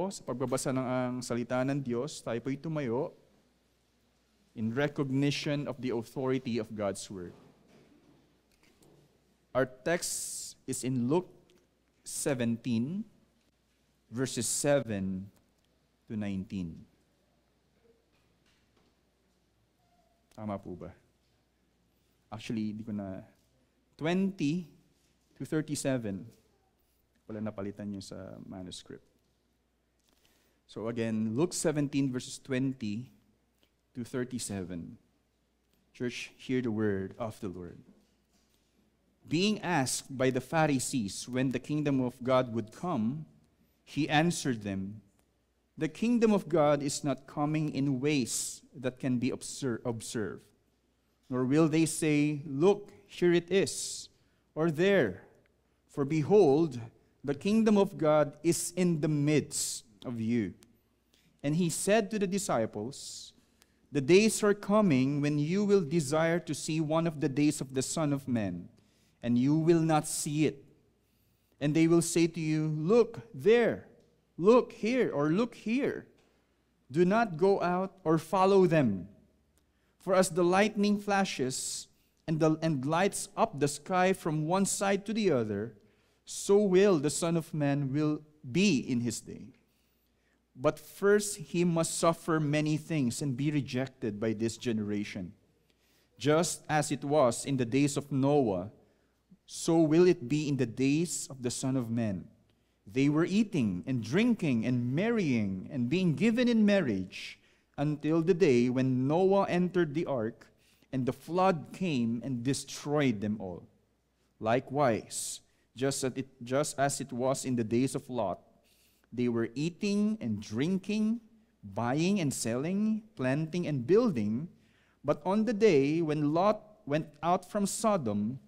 po sa pagbabasa ng ang salita ng Diyos. Tayo po'y tumayo in recognition of the authority of God's Word. Our text is in Luke 17, verses 7 to 19. Tama po ba? Actually, hindi ko na 20 to 37. Wala napalitan nyo sa manuscript. So again, Luke 17 verses 20 to 37. Church, hear the word of the Lord. Being asked by the Pharisees when the kingdom of God would come, he answered them, "The kingdom of God is not coming in ways that can be observed. Nor will they say, 'Look, here it is,' or 'there.' For behold, the kingdom of God is in the midst of you." And he said to the disciples, "The days are coming when you will desire to see one of the days of the Son of Man, and you will not see it. And they will say to you, 'Look there, look here, or look here.' Do not go out or follow them. For as the lightning flashes and lights up the sky from one side to the other, so will the Son of Man will be in his day. But first he must suffer many things and be rejected by this generation. Just as it was in the days of Noah, so will it be in the days of the Son of Man. They were eating and drinking and marrying and being given in marriage until the day when Noah entered the ark, and the flood came and destroyed them all. Likewise, just as it was in the days of Lot, they were eating and drinking, buying and selling, planting and building. But on the day when Lot went out from Sodom,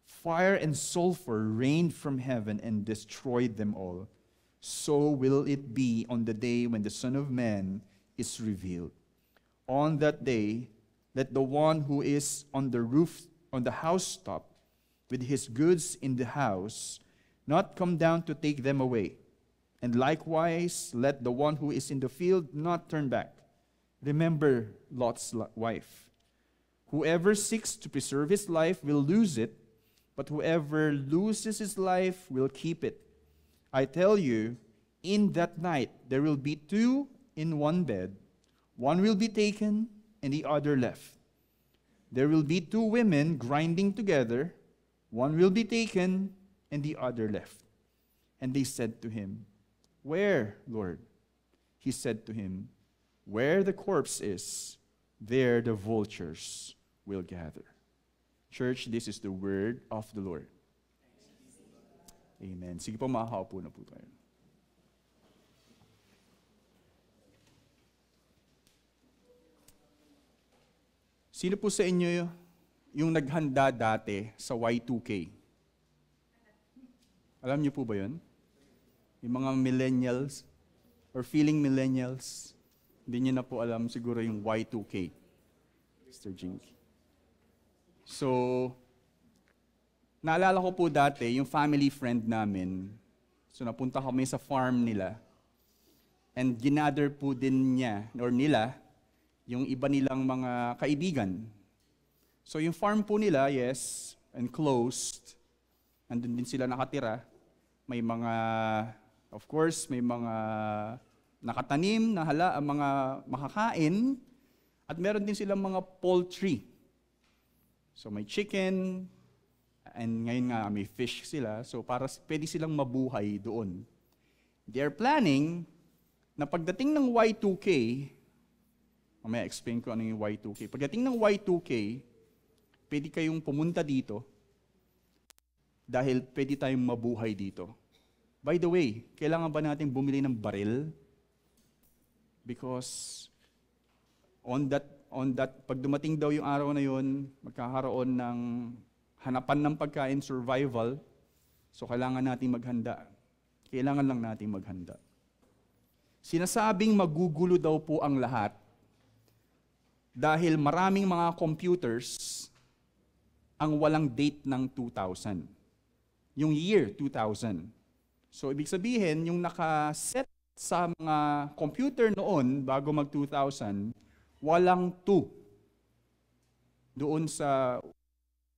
fire and sulfur rained from heaven and destroyed them all. So will it be on the day when the Son of Man is revealed. On that day, let the one who is on the roof, on the housetop, with his goods in the house, not come down to take them away. And likewise, let the one who is in the field not turn back. Remember Lot's wife. Whoever seeks to preserve his life will lose it, but whoever loses his life will keep it. I tell you, in that night there will be two in one bed. One will be taken, and the other left. There will be two women grinding together. One will be taken, and the other left. And they said to him, "Where, Lord?" He said to him, "Where the corpse is, there the vultures will gather." Church, this is the word of the Lord. Amen. Sige po, makakaupo na po tayo. Sino po sa inyo yung naghanda dati sa Y2K? Alam niyo po ba yun? Yung mga millennials or feeling millennials, hindi niyo na po alam siguro yung Y2K. Mr. Jinky. So, naalala ko po dati, yung family friend namin, so napunta kami sa farm nila, and ginather po din niya, or nila, yung iba nilang mga kaibigan. So yung farm po nila, yes, enclosed, andun din sila nakatira. May mga, of course, may mga nakatanim na mga makakain, at meron din silang mga poultry. So may chicken, and ngayon nga may fish sila, so para pwede silang mabuhay doon. They are planning na pagdating ng Y2K, mamaya explain ko ano yung Y2K. Pagdating ng Y2K, pwede kayong pumunta dito dahil pwede tayong mabuhay dito. By the way, kailangan ba natin bumili ng baril? Because on that, pag dumating daw yung araw na yun, magkakaroon ng hanapan ng pagkain, survival. So kailangan natin maghanda. Kailangan lang natin maghanda. Sinasabing magugulo daw po ang lahat dahil maraming mga computers ang walang date ng 2000. Yung year 2000. So ibig sabihin, yung nakaset sa mga computer noon, bago mag-2000, walang 2 doon sa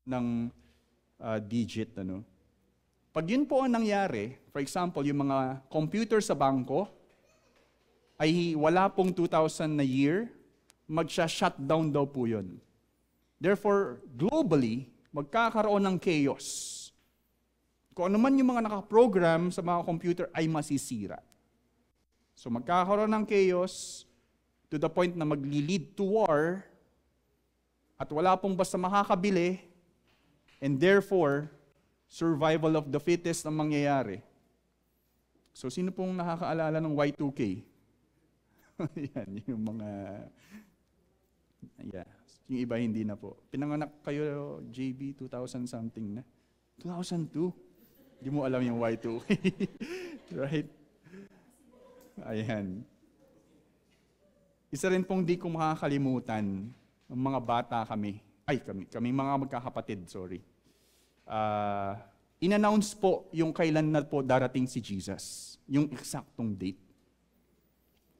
ng digit. Pag yun po ang nangyari, for example, yung mga computer sa bangko, ay wala pong 2000 na year, magsha-shutdown daw po yun. Therefore, globally, magkakaroon ng chaos. Kung ano man yung mga nakaprogram sa mga computer ay masisira. So magkakaroon ng chaos to the point na magli-lead to war at wala pong basta makakabili and therefore, survival of the fittest ang mangyayari. So sino pong nakakaalala ng Y2K? Yan, yung mga... Yeah, yung iba hindi na po. Pinanganak kayo, JB, 2000 something na. 2002. Hindi mo alam yung Y2K. Right? Ayan. Isa rin pong di ko makakalimutan, ng mga bata kami. Kami mga magkakapatid, sorry. In-announce po yung kailan na po darating si Jesus. Yung eksaktong date.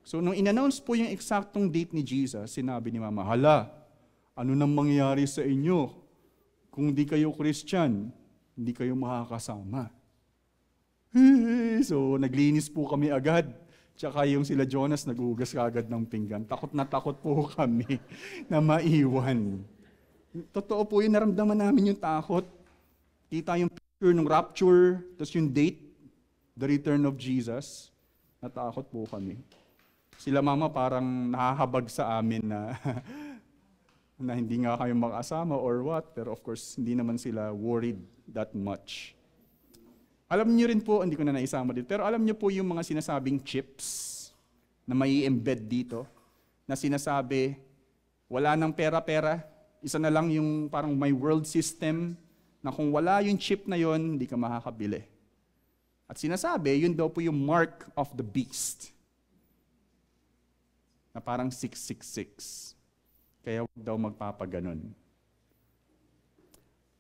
So, nung in-announce po yung eksaktong date ni Jesus, sinabi ni Mama, hala, ano nang mangyayari sa inyo? Kung di kayo Christian, hindi kayo makakasama. So, naglinis po kami agad. Tsaka yung sila Jonas, naghugas agad ng pinggan. Takot na takot po kami na maiwan. Totoo po yung naramdaman namin yung takot. Kita yung picture ng rapture, tapos yung date, the return of Jesus. Natakot po kami. Sila Mama parang nahahabag sa amin na na hindi nga kayo makasama or what, pero of course, hindi naman sila worried that much. Alam niyo rin po, hindi ko na naisama dito, pero alam niyo po yung mga sinasabing chips na may embed dito, na sinasabi, wala nang pera-pera, isa na lang yung parang may world system, na kung wala yung chip na yon, hindi ka makakabili. At sinasabi, yun daw po yung mark of the beast, na parang 666. Kaya huwag daw magpapaganon.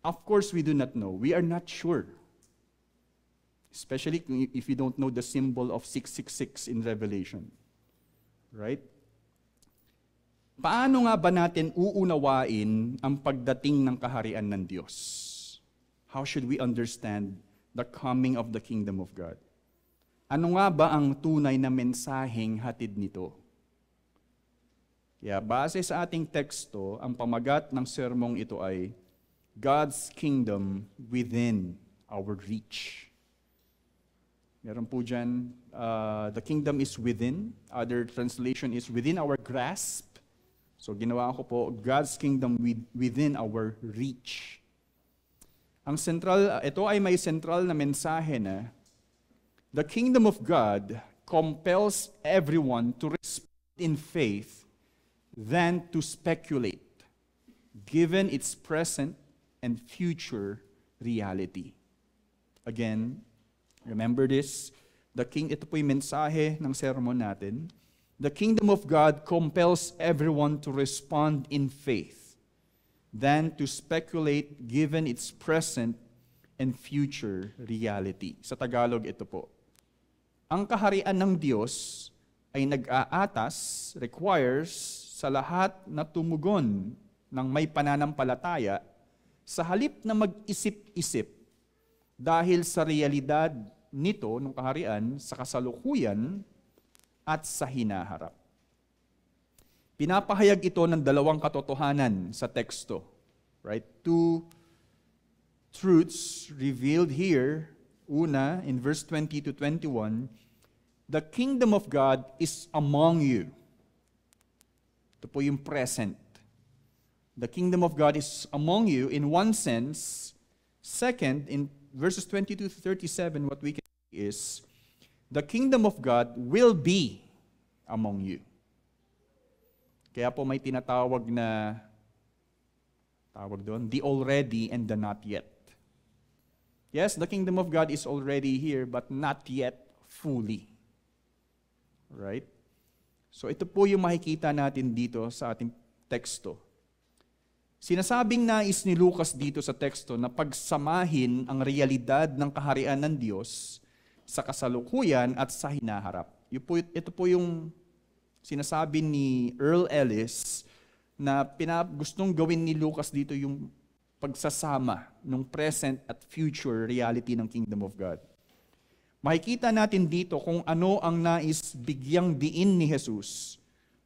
Of course, we do not know. We are not sure. Especially if you don't know the symbol of 666 in Revelation. Right? Paano nga ba natin uunawain ang pagdating ng kaharian ng Diyos? How should we understand the coming of the kingdom of God? Ano nga ba ang tunay na mensaheng hatid nito? Kaya base sa ating teksto, ang pamagat ng sermong ito ay God's kingdom within our reach. Meron po dyan, the kingdom is within. Other translation is within our grasp. So ginawa ko po, God's kingdom within our reach. Ang central, ito ay may central na mensahe na the kingdom of God compels everyone to respond in faith than to speculate, given its present and future reality. Again, remember this, ito po yung mensahe ng sermon natin. The kingdom of God compels everyone to respond in faith than to speculate given its present and future reality. Sa Tagalog, ito po. Ang kaharian ng Diyos ay nag-aatas, requires, sa lahat na tumugon ng may pananampalataya sa halip na mag-isip-isip dahil sa realidad nito, ng kaharian, sa kasalukuyan at sa hinaharap. Pinapahayag ito ng dalawang katotohanan sa teksto. Right? Two truths revealed here. Una, in verse 20 to 21, the kingdom of God is among you. Ito po yung present. The kingdom of God is among you in one sense. Second, in verses 22 to 37, what we can see is, the kingdom of God will be among you. Kaya po may tinatawag na, the already and the not yet. Yes, the kingdom of God is already here, but not yet fully. Right? So ito po yung makikita natin dito sa ating teksto. Sinasabing nais ni Lucas dito sa teksto na pagsamahin ang realidad ng kaharian ng Diyos sa kasalukuyan at sa hinaharap. Ito po yung sinasabi ni Earl Ellis na gustong gawin ni Lucas dito yung pagsasama ng present at future reality ng Kingdom of God. Makikita natin dito kung ano ang nais bigyang diin ni Jesus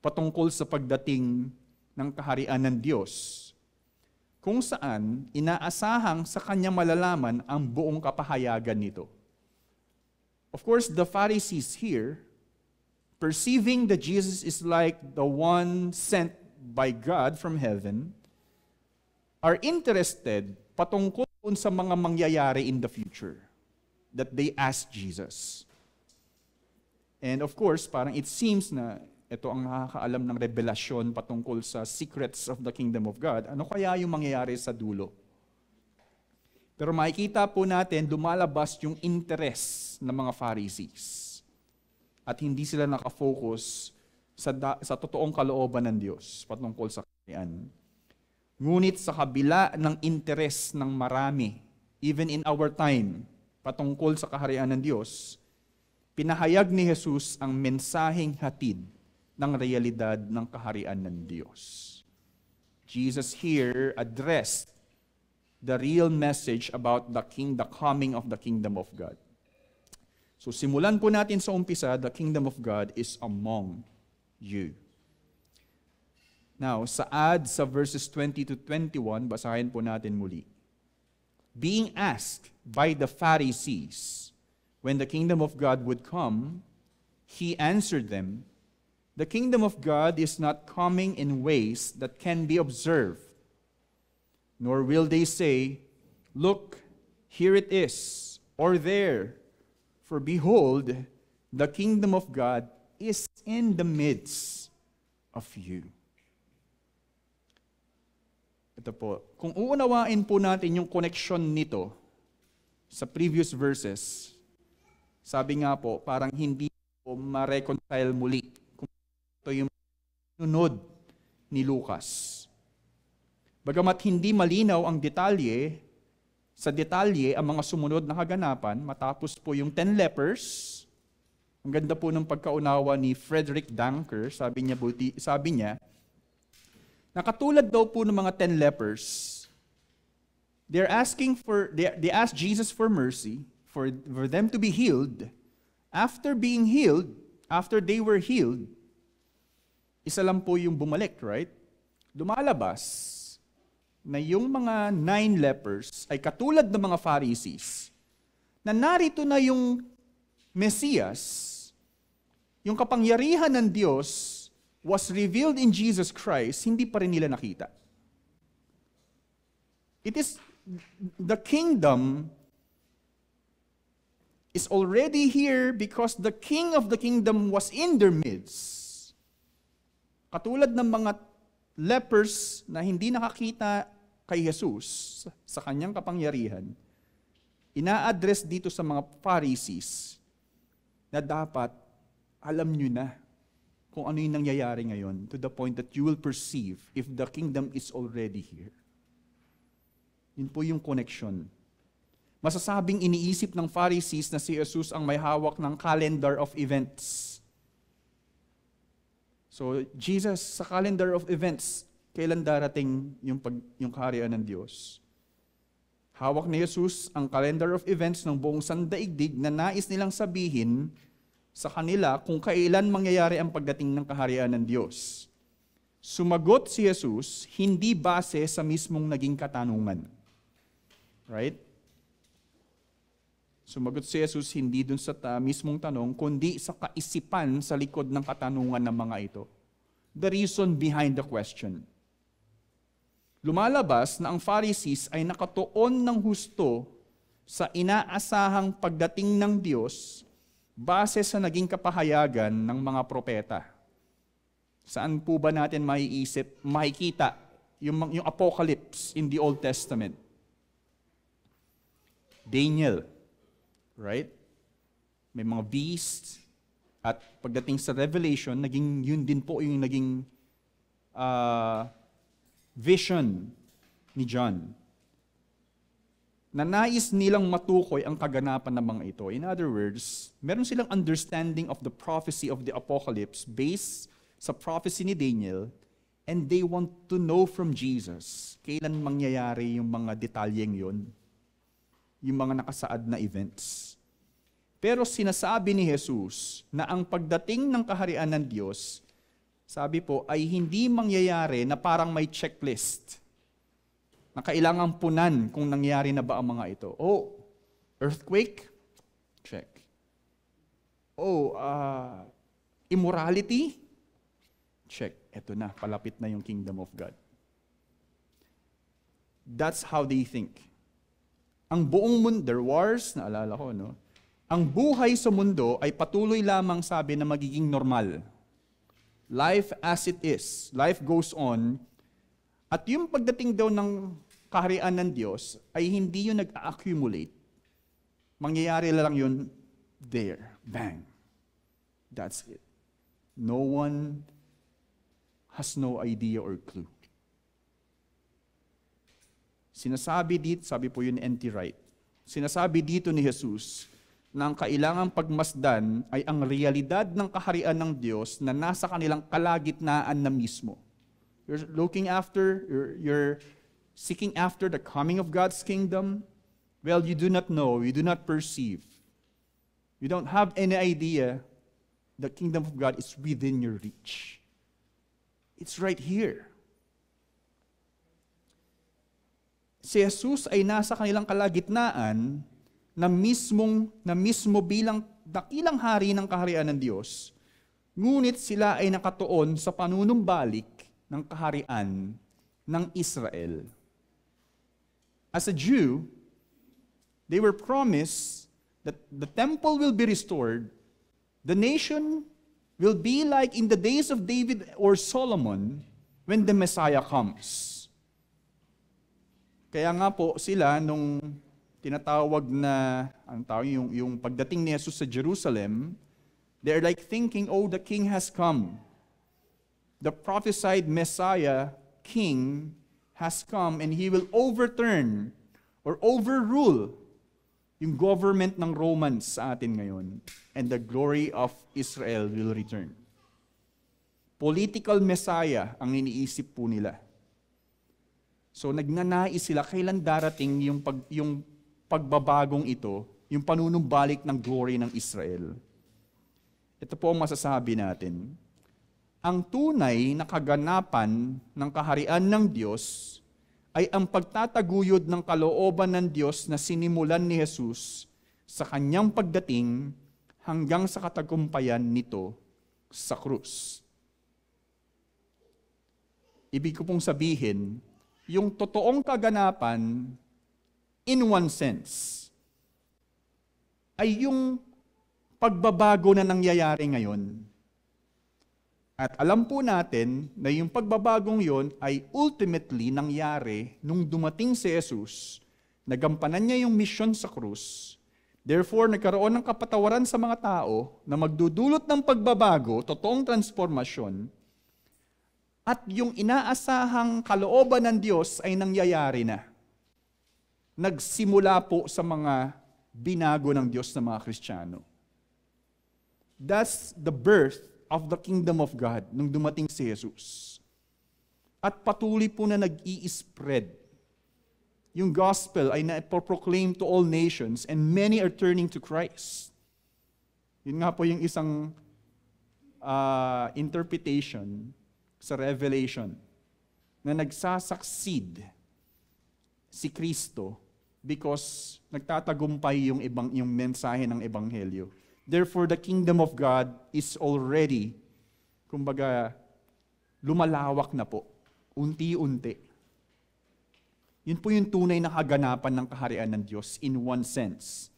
patungkol sa pagdating ng kaharian ng Diyos, kung saan inaasahang sa kanya malalaman ang buong kapahayagan nito. Of course, the Pharisees here, perceiving that Jesus is like the one sent by God from heaven, are interested patungkol sa mga mangyayari in the future that they ask Jesus. And of course, parang it seems na ito ang nakakaalam ng revelasyon patungkol sa secrets of the kingdom of God. Ano kaya yung mangyayari sa dulo? Pero makikita po natin, lumalabas yung interest ng mga Pharisees. At hindi sila nakafocus sa totoong kalooban ng Diyos patungkol sa kaharian. Ngunit sa kabila ng interest ng marami, even in our time, patungkol sa kaharian ng Diyos, pinahayag ni Jesus ang mensaheng hatid ng realidad ng kaharian ng Diyos. Jesus here addressed the real message about the coming of the kingdom of God. So simulan po natin sa umpisa, the kingdom of God is among you. Now, sa verses 20 to 21, basahin po natin muli. Being asked by the Pharisees when the kingdom of God would come, he answered them, "The kingdom of God is not coming in ways that can be observed, nor will they say, 'Look, here it is,' or 'there,' for behold, the kingdom of God is in the midst of you." Ito po, kung uunawain po natin yung connection nito sa previous verses, sabi nga po, parang hindi po ma-reconcile muli kung ito yung sunod ni Lucas. Bagamat hindi malinaw ang detalye, sa detalye ang mga sumunod na kaganapan, matapos po yung 10 lepers, ang ganda po ng pagkaunawa ni Frederick Danker, sabi niya, nakatulad daw po ng mga 10 lepers, they ask Jesus for mercy, for them to be healed. After being healed, after they were healed, isa lang po yung bumalik, right? Lumalabas na yung mga 9 lepers ay katulad ng mga Pharisees, na narito na yung Mesias, yung kapangyarihan ng Diyos was revealed in Jesus Christ, hindi pa rin nila nakita. It is, the kingdom is already here because the king of the kingdom was in their midst. Katulad ng mga lepers na hindi nakakita kay Jesus sa kanyang kapangyarihan, ina-address dito sa mga Pharisees na dapat alam nyo na kung ano yung nangyayari ngayon, to the point that you will perceive if the kingdom is already here. Yun po yung connection. Masasabing iniisip ng Pharisees na si Jesus ang may hawak ng calendar of events. So, Jesus, sa calendar of events, kailan darating yung kaharian ng Diyos? Hawak ni Jesus ang calendar of events ng buong sandaigdig na nais nilang sabihin sa kanila kung kailan mangyayari ang pagdating ng kaharian ng Diyos. Sumagot si Jesus, hindi base sa mismong naging katanungan. Right? Sumagot si Jesus hindi dun sa mismong tanong, kundi sa kaisipan sa likod ng katanungan ng mga ito. The reason behind the question. Lumalabas na ang Pharisees ay nakatuon ng husto sa inaasahang pagdating ng Diyos base sa naging kapahayagan ng mga propeta. Saan po ba natin makikita yung apocalypse in the Old Testament? Daniel, right? May mga beasts, at pagdating sa Revelation, yun din po yung naging vision ni John. na nais nilang matukoy ang kaganapan ng mga ito. In other words, meron silang understanding of the prophecy of the apocalypse based sa prophecy ni Daniel, and they want to know from Jesus kailan mangyayari yung mga detalyeng yon, yung mga nakasaad na events. Pero sinasabi ni Jesus na ang pagdating ng kaharian ng Diyos, sabi po, ay hindi mangyayari na parang may checklist na kailangang punan kung nangyari na ba ang mga ito. Oh, earthquake? Check. Oh, immorality? Check. Eto na, palapit na yung kingdom of God. That's how they think. Ang buong mundo, there wars, naalala ko, no? Ang buhay sa mundo ay patuloy lamang sabi na magiging normal. Life as it is. Life goes on. At yung pagdating daw ng kaharian ng Diyos ay hindi yun nag-accumulate. Mangyayari lang yun there. Bang. That's it. No one has no idea or clue. Sinasabi dito, sabi po yun N.T. Wright, sinasabi dito ni Jesus na ang kailangang pagmasdan ay ang realidad ng kaharian ng Diyos na nasa kanilang kalagitnaan na mismo. You're looking after, you're seeking after the coming of God's kingdom. Well, you do not know, you do not perceive. You don't have any idea the kingdom of God is within your reach. It's right here. Si Jesus ay nasa kanilang kalagitnaan na mismo bilang dakilang hari ng kaharian ng Diyos, ngunit sila ay nakatuon sa panunumbalik ng kaharian ng Israel. As a Jew, they were promised that the temple will be restored, the nation will be like in the days of David or Solomon when the Messiah comes. Kaya nga po sila nung tinatawag na yung pagdating ni Jesus sa Jerusalem, they're like thinking, oh, the king has come. The prophesied Messiah, king, has come and he will overturn or overrule yung government ng Romans sa atin ngayon, and the glory of Israel will return. Political Messiah ang iniisip po nila. So nagnanais sila kailan darating yung pagbabagong ito, yung panunumbalik ng glory ng Israel. Ito po ang masasabi natin. Ang tunay na kaganapan ng kaharian ng Diyos ay ang pagtataguyod ng kalooban ng Diyos na sinimulan ni Jesus sa kanyang pagdating hanggang sa katagumpayan nito sa krus. Ibig ko pong sabihin, yung totoong kaganapan, in one sense, ay yung pagbabago na nangyayari ngayon. At alam po natin na yung pagbabagong yon ay ultimately nangyari nung dumating si Jesus, nagampanan niya yung mission sa krus, therefore nagkaroon ng kapatawaran sa mga tao na magdudulot ng pagbabago, totoong transformasyon, at yung inaasahang kalooban ng Diyos ay nangyayari na. Nagsimula po sa mga binago ng Diyos na mga Kristiyano. That's the birth of the kingdom of God nung dumating si Jesus. At patuloy po na nag-i-spread. Yung gospel ay na-proclaim to all nations and many are turning to Christ. Yun nga po yung isang interpretation sa Revelation na nagsasucceed si Kristo because nagtatagumpay yung mensahe ng ebanghelyo. Therefore, the kingdom of God is already, kumbaga, lumalawak na po, unti-unti. Yun po yung tunay na kaganapan ng kaharian ng Diyos in one sense.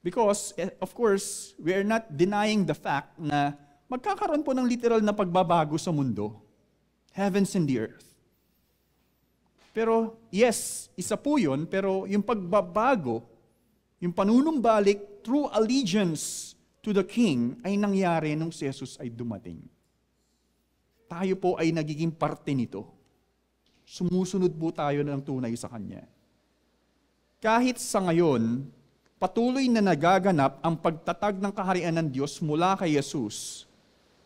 Because, of course, we are not denying the fact na magkakaroon po ng literal na pagbabago sa mundo. Heavens and the earth. Pero, yes, isa po yun, pero yung pagbabago, yung panunumbalik through allegiance to the King ay nangyari nung si Jesus ay dumating. Tayo po ay nagiging parte nito. Sumusunod po tayo ng tunay sa Kanya. Kahit sa ngayon, patuloy na nagaganap ang pagtatag ng kaharian ng Diyos mula kay Jesus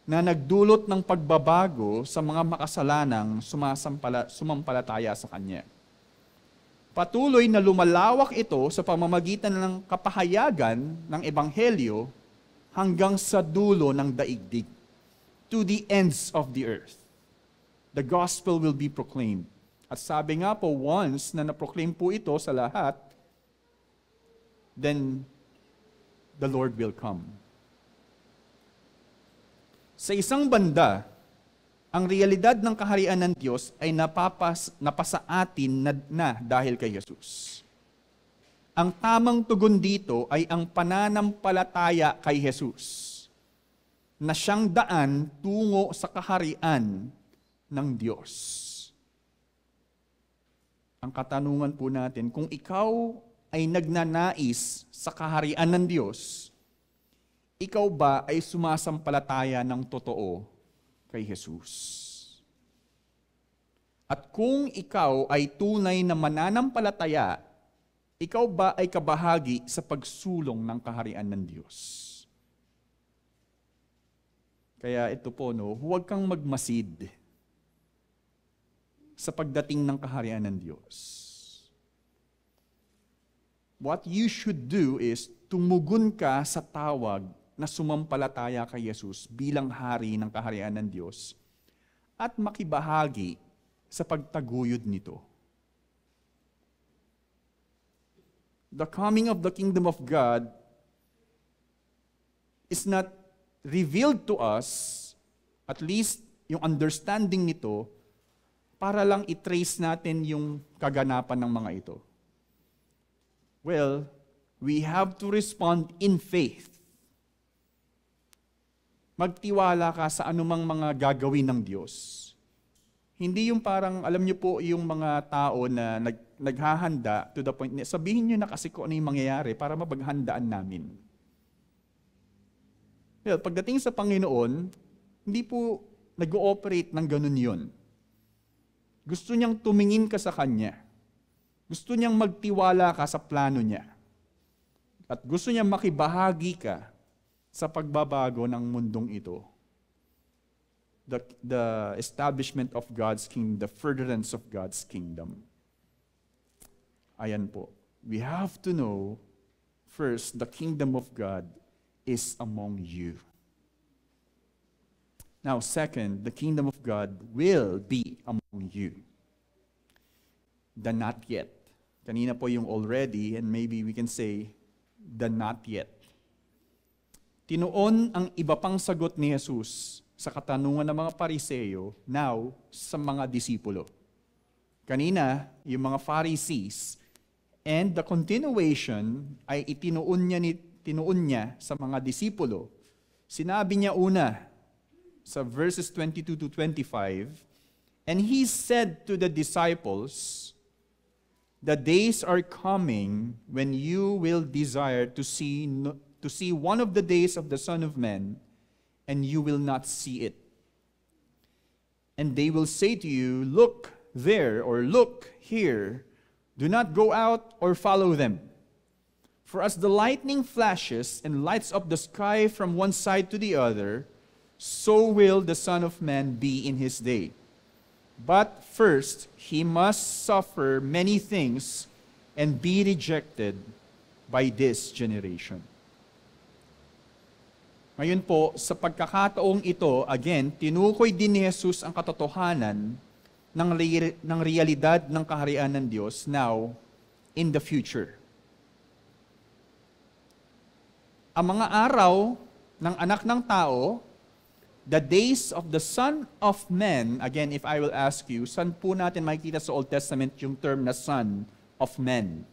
na nagdulot ng pagbabago sa mga makasalanang sumampalataya sa Kanya. Patuloy na lumalawak ito sa pamamagitan ng kapahayagan ng Ebanghelyo hanggang sa dulo ng daigdig, to the ends of the earth. The gospel will be proclaimed. At sabi nga po, once na na-proclaim po ito sa lahat, then the Lord will come. Sa isang banda, ang realidad ng kaharian ng Diyos ay napasa atin na dahil kay Jesus. Ang tamang tugon dito ay ang pananampalataya kay Jesus, na siyang daan tungo sa kaharian ng Diyos. Ang katanungan po natin, kung ikaw ay nagnanais sa kaharian ng Diyos, ikaw ba ay sumasampalataya ng totoo kay Jesus? At kung ikaw ay tunay na mananampalataya, ikaw ba ay kabahagi sa pagsulong ng kaharian ng Diyos? Kaya ito po, huwag kang magmasid sa pagdating ng kaharian ng Diyos. What you should do is tumugon ka sa tawag na sumampalataya kay Jesus bilang hari ng kaharian ng Diyos at makibahagi sa pagtaguyod nito. The coming of the kingdom of God is not revealed to us, at least yung understanding nito, para lang i-trace natin yung kaganapan ng mga ito. Well, we have to respond in faith. Magtiwala ka sa anumang mga gagawin ng Diyos. Hindi yung parang, alam niyo po, yung mga tao na naghahanda to the point, sabihin niyo na kasi kung ano yung mangyayari para mapaghandaan namin. Well, pagdating sa Panginoon, hindi po nag-ooperate ng ganun yun. Gusto niyang tumingin ka sa Kanya. Gusto niyang magtiwala ka sa plano niya. At gusto niyang makibahagi ka sa pagbabago ng mundong ito. The establishment of God's kingdom, the furtherance of God's kingdom. Ayan po. We have to know, first, the kingdom of God is among you. Now, second, the kingdom of God will be among you. The not yet. Kanina po yung already, and maybe we can say, the not yet. Tinuon ang iba pang sagot ni Jesus sa katanungan ng mga Pariseo, now sa mga disipulo. Kanina, yung mga Pharisees, and the continuation ay tinuon niya sa mga disipulo. Sinabi niya una, sa verses 22 to 25, and he said to the disciples, the days are coming when you will desire to see one of the days of the Son of Man, and you will not see it. And they will say to you, look there, or look here. Do not go out or follow them. For as the lightning flashes and lights up the sky from one side to the other, so will the Son of Man be in his day. But first, he must suffer many things and be rejected by this generation. Ngayon po, sa pagkakataong ito, again, tinukoy din ni Jesus ang katotohanan ng realidad ng kaharian ng Diyos now, in the future. Ang mga araw ng anak ng tao, the days of the Son of Man, again, if I will ask you, saan po natin makikita sa Old Testament yung term na Son of Man?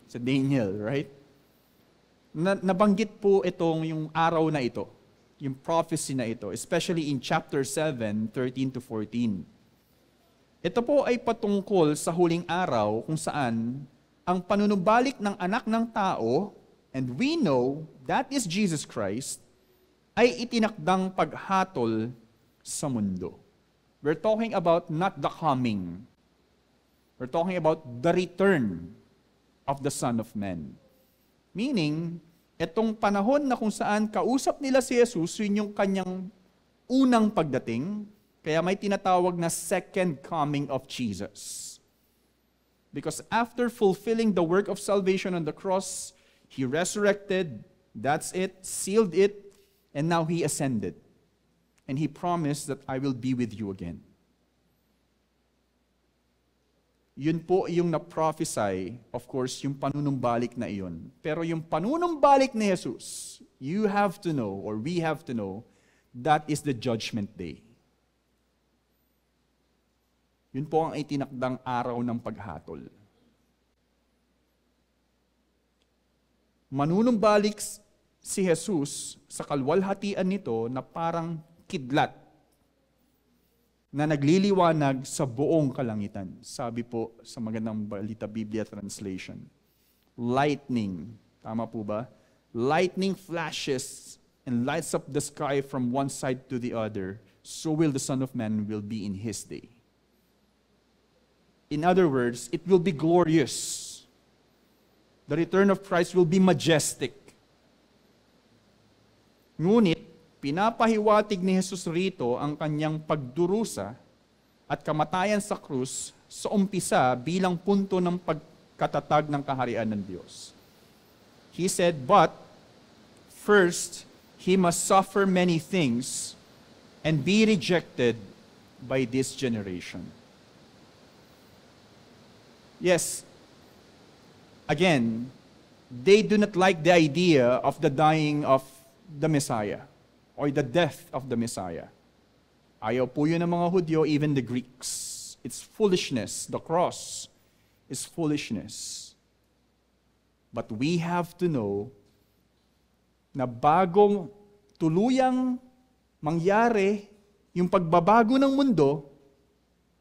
Sa Daniel, right? Nabanggit po itong yung araw na ito, yung prophecy na ito, especially in chapter 7, 13 to 14. Ito po ay patungkol sa huling araw kung saan ang panunubalik ng anak ng tao, and we know that is Jesus Christ, ay itinakdang paghatol sa mundo. We're talking about not the coming. We're talking about the return of the Son of Man. Meaning, itong panahon na kung saan kausap nila si Jesus, yun yung kanyang unang pagdating, kaya may tinatawag na second coming of Jesus. Because after fulfilling the work of salvation on the cross, He resurrected, that's it, sealed it, and now He ascended. And He promised that I will be with you again. Yun po yung na-prophesy, of course, yung panunumbalik na iyon. Pero yung panunumbalik ni Jesus, you have to know, or we have to know, that is the judgment day. Yun po ang itinakdang araw ng paghatol. Manunumbalik si Jesus sa kalwalhatian nito na parang kidlat na nagliliwanag sa buong kalangitan. Sabi po sa Magandang Balita Biblia Translation, lightning, tama po ba? Lightning flashes and lights up the sky from one side to the other, so will the Son of Man will be in His day. In other words, it will be glorious. The return of Christ will be majestic. Ngunit, pinapahiwatig ni Jesus rito ang kanyang pagdurusa at kamatayan sa krus sa umpisa bilang punto ng pagkatatag ng kaharian ng Diyos. He said, but first, He must suffer many things and be rejected by this generation. Yes, again, they do not like the idea of the dying of the Messiah or the death of the Messiah. Ayaw po yun ng mga Hudyo, even the Greeks. It's foolishness. The cross is foolishness. But we have to know na bagong tuluyang mangyari yung pagbabago ng mundo,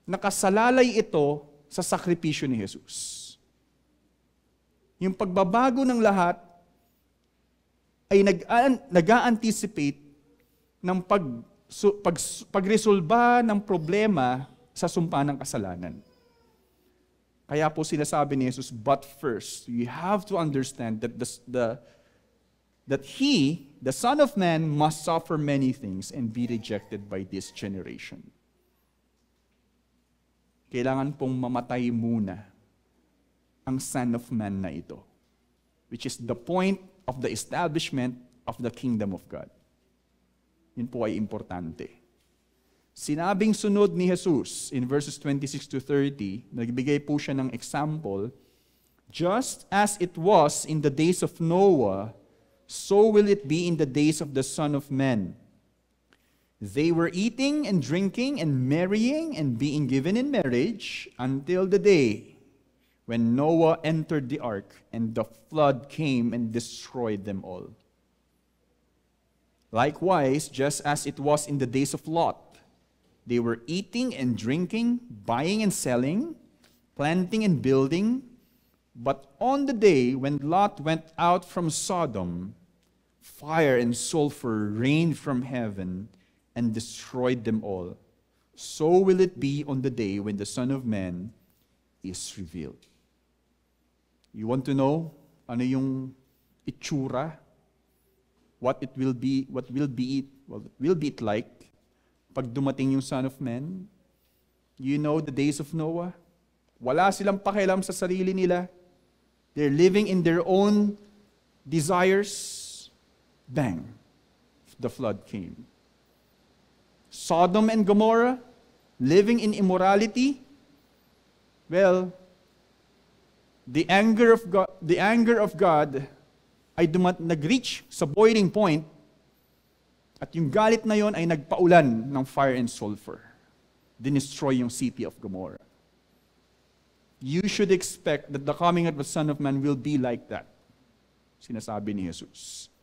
nakasalalay ito sa sakripisyo ni Jesus. Yung pagbabago ng lahat ay nag-a-anticipate ng pagresolba ng problema sa sumpa ng kasalanan. Kaya po sinasabi ni Jesus, but first, you have to understand that that He, the Son of Man, must suffer many things and be rejected by this generation. Kailangan pong mamatay muna ang Son of Man na ito, which is the point of the establishment of the kingdom of God. Yun po ay importante. Sinabing sunod ni Jesus in verses 26 to 30, nagbigay po siya ng example, just as it was in the days of Noah, so will it be in the days of the Son of Man. They were eating and drinking and marrying and being given in marriage until the day when Noah entered the ark and the flood came and destroyed them all. Likewise, just as it was in the days of Lot, they were eating and drinking, buying and selling, planting and building. But on the day when Lot went out from Sodom, fire and sulfur rained from heaven and destroyed them all. So will it be on the day when the Son of Man is revealed. You want to know ano yung itsura? What will be it like pag dumating yung Son of Man? You know the days of Noah? Wala silang pakialam sa sarili nila. They're living in their own desires. Bang! The flood came. Sodom and Gomorrah, living in immorality. Well, the anger of God ay nag-reach sa boiling point at yung galit na yon ay nagpaulan ng fire and sulfur. Dinestroy yung city of Gomorrah. You should expect that the coming of the Son of Man will be like that. Sinasabi ni Jesus.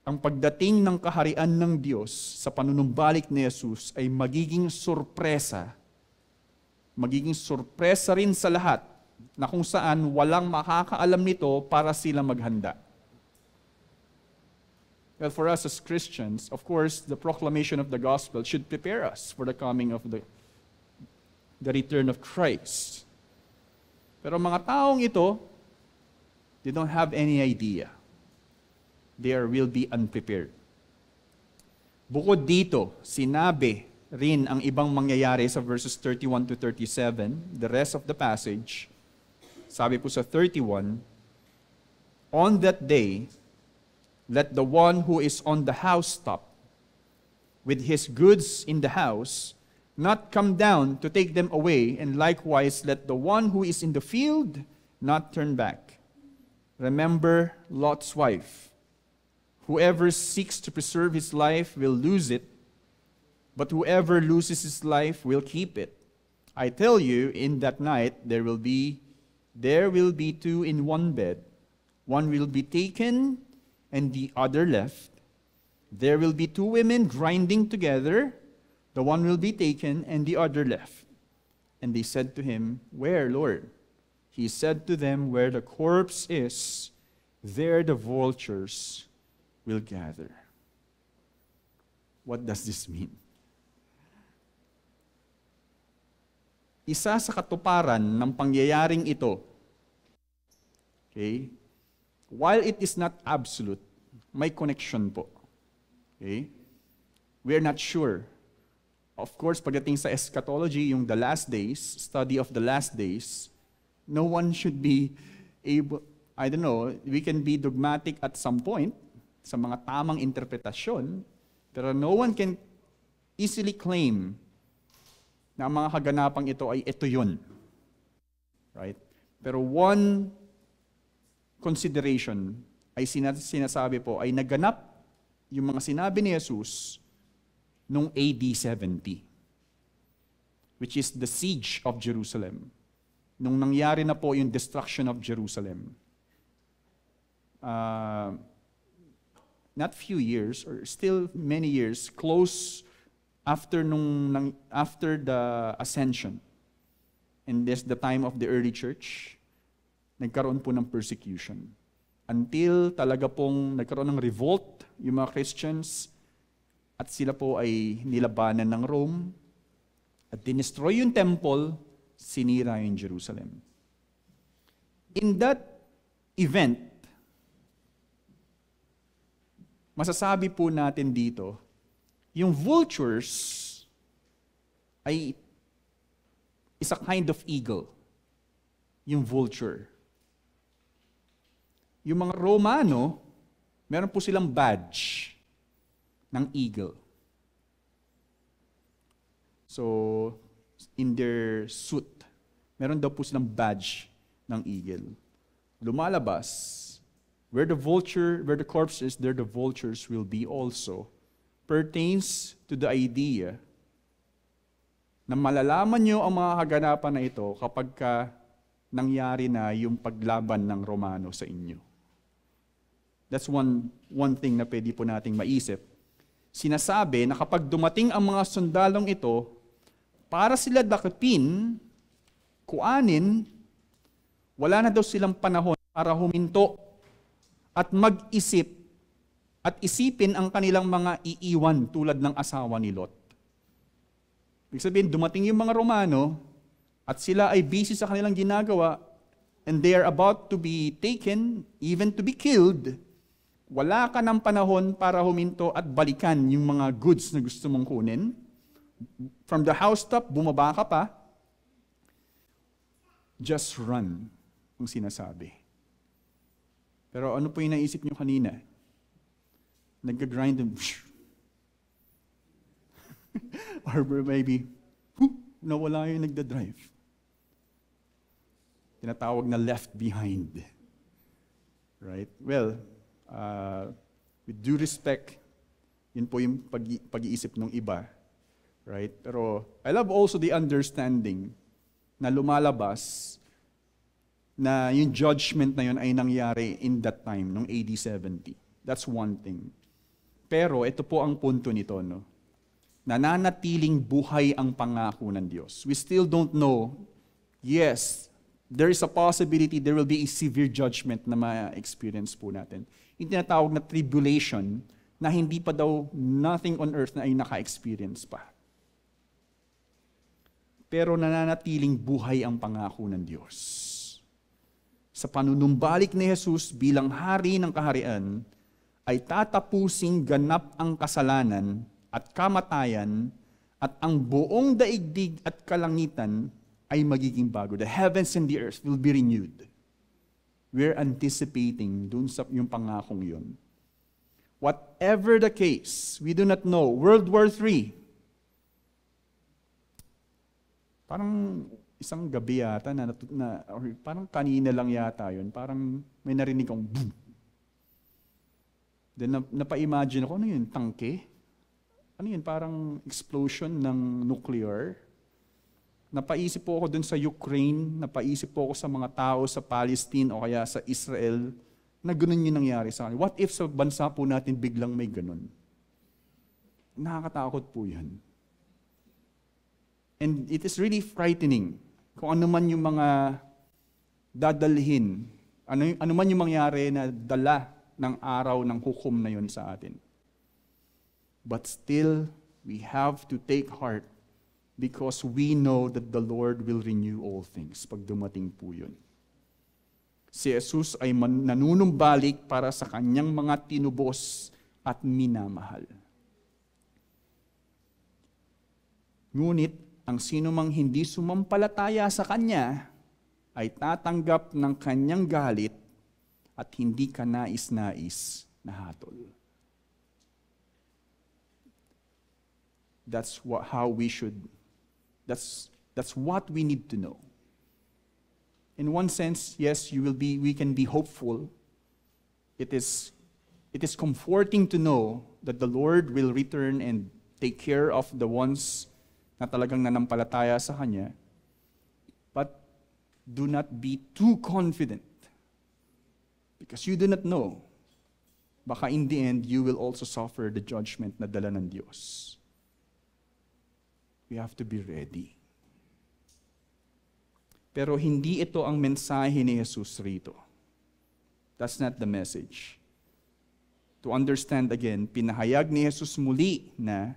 Ang pagdating ng kaharian ng Diyos sa panunumbalik ni Jesus ay magiging sorpresa. Magiging sorpresa rin sa lahat na kung saan walang makakaalam nito para sila maghanda. Well, for us as Christians, of course, the proclamation of the gospel should prepare us for the coming of the return of Christ. Pero mga taong ito, they don't have any idea. They will be unprepared. Bukod dito, sinabi rin ang ibang mangyayari sa verses 31 to 37, the rest of the passage. Sabi po sa 31, on that day, let the one who is on the housetop with his goods in the house not come down to take them away, and likewise let the one who is in the field not turn back. Remember Lot's wife. Whoever seeks to preserve his life will lose it, but whoever loses his life will keep it. I tell you, in that night there will be two in one bed. One will be taken and the other left. There will be two women grinding together. The one will be taken and the other left. And they said to him, where, Lord? He said to them, where the corpse is, there the vultures will gather. What does this mean? Isa sa katuparan ng pangyayaring ito, okay, while it is not absolute, may connection po. Okay? We are not sure. Of course, pagdating sa eschatology, yung the last days, study of the last days, no one should be able, I don't know, we can be dogmatic at some point sa mga tamang interpretasyon, pero no one can easily claim na ang mga kaganapang ito ay ito yun. Right? Pero one consideration ay sinasabi po ay naganap yung mga sinabi ni Jesus nung AD 70, which is the siege of Jerusalem. Nung nangyari na po yung destruction of Jerusalem. Not few years, or still many years, close after the ascension. And this the time of the early church, nagkaroon po ng persecution. Until talaga pong nagkaroon ng revolt yung mga Christians, at sila po ay nilabanan ng Rome, at dinestroy yung temple, sinira yung Jerusalem. In that event, masasabi po natin dito, yung vultures ay is a kind of eagle. Yung vulture. Yung mga Romano, meron po silang badge ng eagle. So, in their suit, meron daw po silang badge ng eagle. Lumalabas, where the corpse is, there the vultures will be also, pertains to the idea na malalaman nyo ang mga kaganapan na ito kapag nangyari na yung paglaban ng Romano sa inyo. That's one thing na pwede po nating maisip. Sinasabi na kapag dumating ang mga sundalong ito, para sila dakipin, kuanin, wala na daw silang panahon para huminto at mag-isip at isipin ang kanilang mga iiwan tulad ng asawa ni Lot. Ibig sabihin, dumating yung mga Romano at sila ay busy sa kanilang ginagawa and they are about to be taken, even to be killed. Wala ka ng panahon para huminto at balikan yung mga goods na gusto mong kunin. From the housetop, bumaba ka pa. Just run, ang sinasabi. Pero ano po yung naisip nyo kanina? Nag-grind and or maybe, nawala yung nagda-drive. Tinatawag na left behind. Right? Well, with due respect, yun po yung pag-iisip ng iba. Right? Pero I love also the understanding na lumalabas na yung judgment na yun ay nangyari in that time, nung AD 70. That's one thing. Pero ito po ang punto nito, no? Nananatiling buhay ang pangako ng Diyos. We still don't know. Yes, there is a possibility there will be a severe judgment na ma-experience po natin. Yung tinatawag na tribulation na hindi pa daw nothing on earth na ay naka-experience pa. Pero nananatiling buhay ang pangako ng Diyos. sa panunumbalik ni Jesus bilang hari ng kaharian, ay tatapusing ganap ang kasalanan at kamatayan at ang buong daigdig at kalangitan ay magiging bago. The heavens and the earth will be renewed. We're anticipating dun sa yung pangakong yun. Whatever the case, we do not know. World War III. Parang isang gabi yata or parang kanina lang yata yun. Parang may narinig akong boom. Then napa-imagine ako, ano yun, tangke? Ano yun, parang explosion ng nuclear? Napaisip po ako dun sa Ukraine, napaisip po ako sa mga tao sa Palestine o kaya sa Israel, na ganun yung nangyari sa kanila. What if sa bansa po natin biglang may ganun? Nakakatakot po yan. And it is really frightening kung ano man yung mga dadalhin, ano man yung mangyari na dala ng araw ng hukom na yun sa atin. But still, we have to take heart because we know that the Lord will renew all things pag dumating po yun. Si Jesus ay nanunumbalik para sa kanyang mga tinubos at minamahal. Ngunit, ang sinumang hindi sumampalataya sa kanya ay tatanggap ng kanyang galit at hindi ka nais-nais na hatol. That's what we need to know. In one sense, yes, we can be hopeful. It is comforting to know that the Lord will return and take care of the ones na talagang nanampalataya sa Kanya. But do not be too confident. Because you do not know. Baka in the end, you will also suffer the judgment na dala ng Diyos. We have to be ready. Pero hindi ito ang mensahe ni Jesus rito. That's not the message. To understand again, pinahayag ni Jesus muli na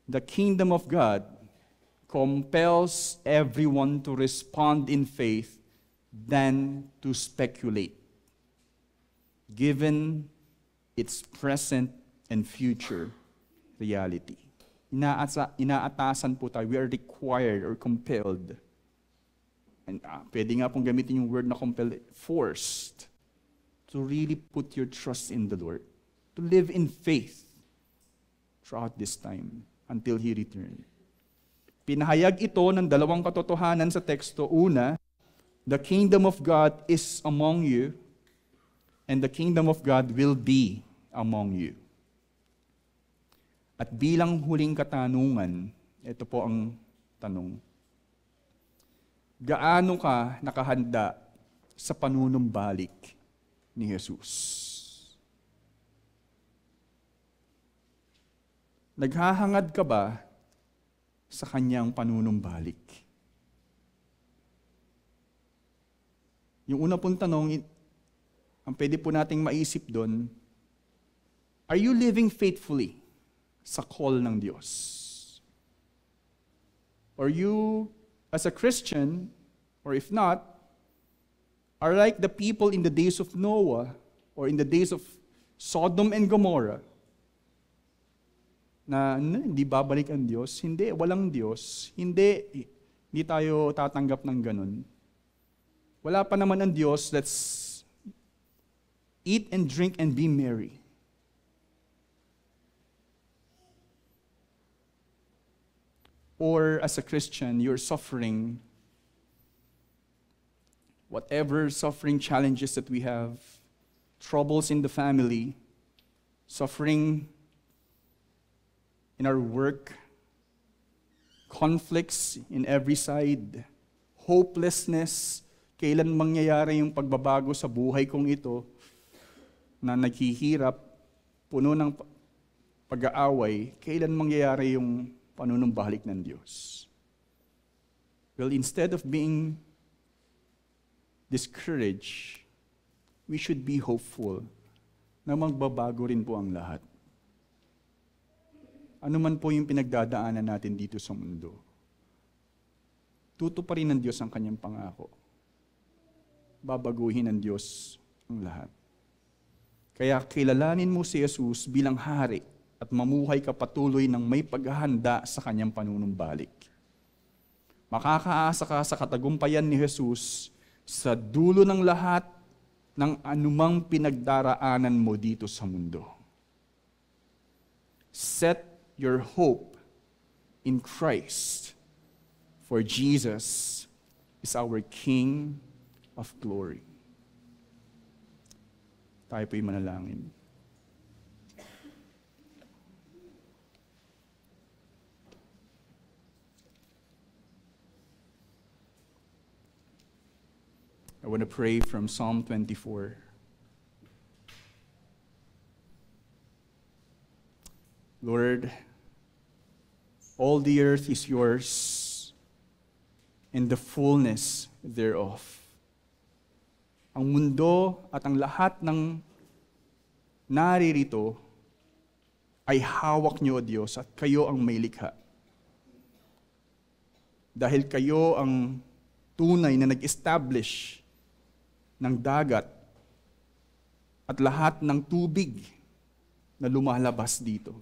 the kingdom of God compels everyone to respond in faith than to speculate, given its present and future reality. Inaatasan po tayo, we are required or compelled. And pwede nga pong gamitin yung word na compelled, forced to really put your trust in the Lord, to live in faith throughout this time until He return. Pinahayag ito ng dalawang katotohanan sa teksto. Una, the kingdom of God is among you, and the kingdom of God will be among you. At bilang huling katanungan, ito po ang tanong. Gaano ka nakahanda sa panunumbalik ni Jesus? Naghahangad ka ba sa kanyang panunumbalik? Yung una pong tanong, ang pwede po nating maisip doon, are you living faithfully sa call ng Diyos? Or you, as a Christian, or if not, are like the people in the days of Noah, or in the days of Sodom and Gomorrah, na hindi babalik ang Diyos, hindi, walang Diyos, hindi tayo tatanggap ng ganun. Wala pa naman ang Diyos, let's eat and drink and be merry. Or as a Christian, you're suffering whatever suffering challenges that we have, troubles in the family, suffering in our work, conflicts in every side, hopelessness, kailan mangyayari yung pagbabago sa buhay kong ito na naghihirap, puno ng pag-aaway, kailan mangyayari yung panunumbalik ng Diyos? Well, instead of being discouraged, we should be hopeful na magbabago rin po ang lahat. Ano man po yung pinagdadaanan natin dito sa mundo, tutuparin ng Diyos ang kanyang pangako. babaguhin ng Diyos ang lahat. Kaya kilalanin mo si Jesus bilang hari at mamuhay ka patuloy ng may paghahanda sa kanyang panunumbalik. Makakaasa ka sa katagumpayan ni Jesus sa dulo ng lahat ng anumang pinagdaraanan mo dito sa mundo. Set your hope in Christ, for Jesus is our King of glory. Tayo po'y manalangin. I want to pray from Psalm 24. Lord, all the earth is yours, and the fullness thereof. Ang mundo at ang lahat ng naririto ay hawak niyo, O Diyos, at kayo ang may likha. Dahil kayo ang tunay na nag-establish ng dagat at lahat ng tubig na lumalabas dito.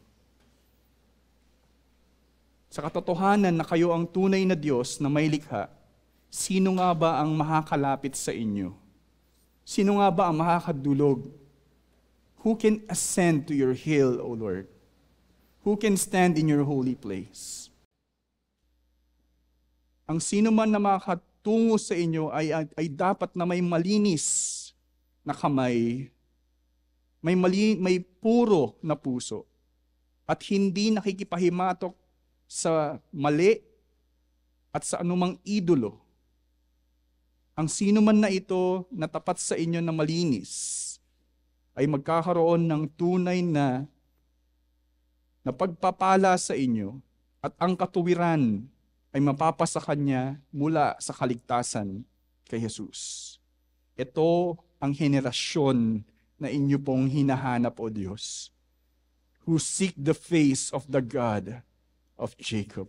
Sa katotohanan na kayo ang tunay na Diyos na may likha, sino nga ba ang makakalapit sa inyo? Sino nga ba ang makakadulog? Who can ascend to your hill, O Lord? Who can stand in your holy place? Ang sino man na makatungo sa inyo ay dapat na may malinis na kamay, may puro na puso, at hindi nakikipahimatok sa mali at sa anumang idolo. Ang sino man na ito na tapat sa inyo na malinis ay magkakaroon ng tunay na pagpapala sa inyo, at ang katuwiran ay mapapasa kanya mula sa kaligtasan kay Jesus. Ito ang henerasyon na inyo pong hinahanap, O Diyos, who seek the face of the God of Jacob.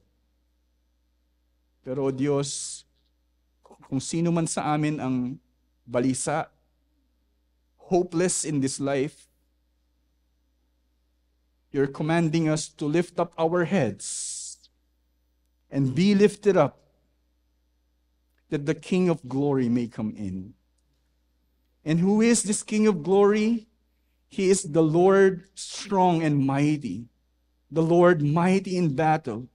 Pero, O Diyos, kung sino man sa amin ang balisa, hopeless in this life, you're commanding us to lift up our heads and be lifted up, that the King of glory may come in. And who is this King of glory? He is the Lord strong and mighty, the Lord mighty in battle.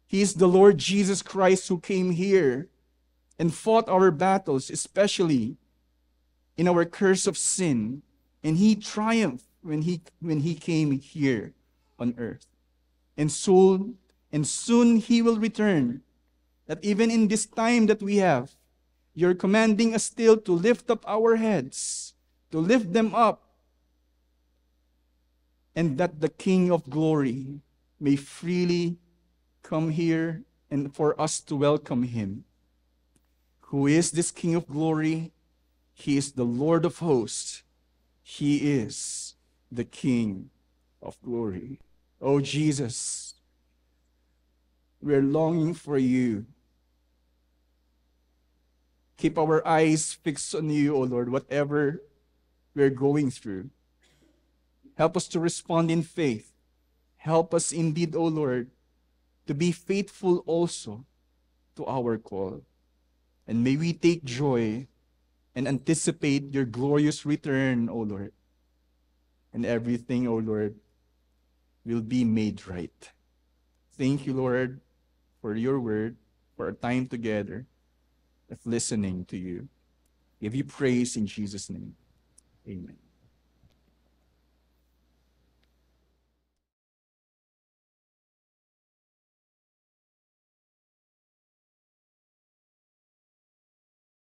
He is the Lord Jesus Christ who came here and fought our battles, especially in our curse of sin. And he triumphed when he came here on earth. And soon he will return. That even in this time that we have, you're commanding us still to lift up our heads, to lift them up, and that the King of glory may freely come here and for us to welcome him. Who is this King of glory? He is the Lord of hosts. He is the King of glory. Oh Jesus, we're longing for you. Keep our eyes fixed on you, O Lord, whatever we're going through. Help us to respond in faith. Help us indeed, O Lord, to be faithful also to our call. And may we take joy and anticipate your glorious return, O Lord. And everything, O Lord, will be made right. Thank you, Lord, for your word, for our time together of listening to you. Give you praise in Jesus' name. Amen.